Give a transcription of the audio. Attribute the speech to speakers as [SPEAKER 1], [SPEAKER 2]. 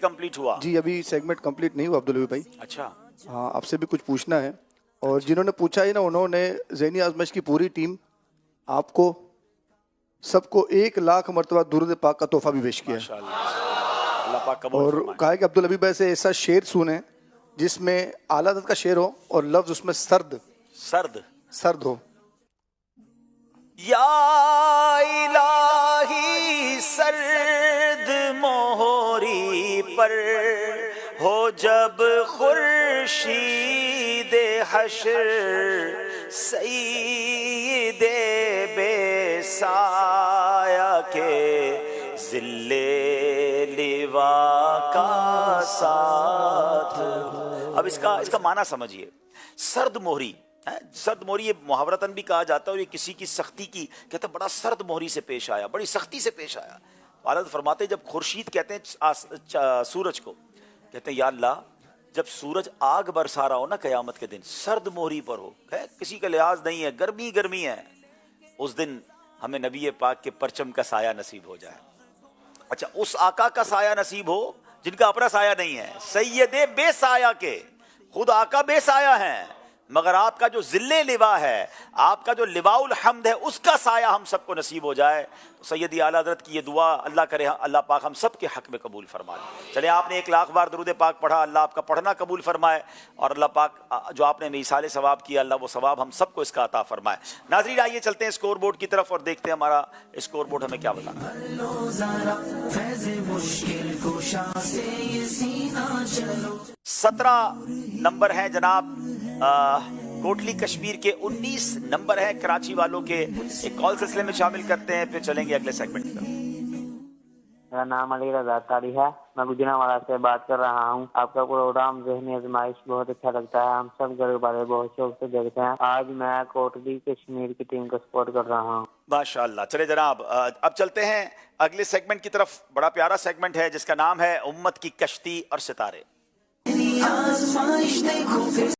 [SPEAKER 1] Complete हुआ?
[SPEAKER 2] जी अभी segment complete नहीं हुआ अब्दुल भाई।
[SPEAKER 1] अच्छा,
[SPEAKER 2] हाँ आपसे भी कुछ पूछना है, और जिन्होंने पूछा है ना उन्होंने ज़हनी आजमाइश की पूरी टीम आपको सबको 1,00,000 मरतबा दुरूद पाक का तोहफा भी पेश किया है,
[SPEAKER 1] माशाअल्लाह, अल्लाह पाक कबूल
[SPEAKER 2] और
[SPEAKER 1] फरमाए।
[SPEAKER 2] कहा है कि अब्दुल हबीब भाई से ऐसा शेर सुने जिसमें आला दर्द का शेर हो और लफ्ज उसमें सर्द
[SPEAKER 1] सर्द
[SPEAKER 2] हो।
[SPEAKER 1] या इलाही सर्द मोहरी पर हो जब खुर्शीद हश्र सईदे बेसाया के जिल्ले लिवा का साथ। अब इसका माना समझिए। सर्द मोहरी, सर्द मोहरी ये मुहावरतन भी कहा जाता है, और ये किसी की सख्ती की कहते हैं, बड़ा सर्द मोहरी से पेश आया, बड़ी सख्ती से पेश आया। आला फरमाते जब खुर्शीद कहते हैं सूरज को, कहते हैं या अल्लाह जब सूरज आग बरसा रहा हो ना क़यामत के दिन, सर्द मोहरी पर हो, है किसी का लिहाज नहीं है, गर्मी गर्मी है, उस दिन हमें नबी पाक के परचम का साया नसीब हो जाए। अच्छा, उस आका का साया नसीब हो जिनका अपना साया नहीं है, सैयदे बेसाया के, खुद आका बेसाया है, मगर आपका जो जिल्ले लिवा है, आपका जो लिवाउल हम्द है, उसका साया हम सबको नसीब हो जाए। तो सैयदी आला हज़रत की ये दुआ अल्लाह करे, अल्लाह पाक हम सब के हक में कबूल फरमाए। चले, आपने 1,00,000 बार दुरूद पाक पढ़ा, अल्लाह आपका पढ़ना कबूल फरमाए, और अल्लाह पाक जो आपने मिसाल सवाब किया, अल्लाह वो सवाब हम सबको इसका अता फरमाए। नाज़रीन आइए चलते हैं स्कोर बोर्ड की तरफ और देखते हैं हमारा स्कोर बोर्ड हमें क्या बताता है। 17 नंबर है जनाब कोटली कश्मीर के, 19 नंबर है कराची वालों के। एक कॉल सिलसिले में शामिल करते हैं, फिर चलेंगे अगले सेगमेंट की तरफ।
[SPEAKER 3] मेरा नाम अली रज़ा कारी है, मैं गुजरांवाला से बात कर रहा हूँ। आपका प्रोग्राम ज़हनी आज़माइश बहुत अच्छा लगता है, हम सब घर वाले बहुत शौक से देखते हैं। आज मैं कोटली कश्मीर की टीम को सपोर्ट कर रहा हूँ। माशाअल्लाह।
[SPEAKER 1] चले जनाब, अब चलते हैं अगले सेगमेंट की तरफ। बड़ा प्यारा सेगमेंट है जिसका नाम है उम्मत की कश्ती और सितारे।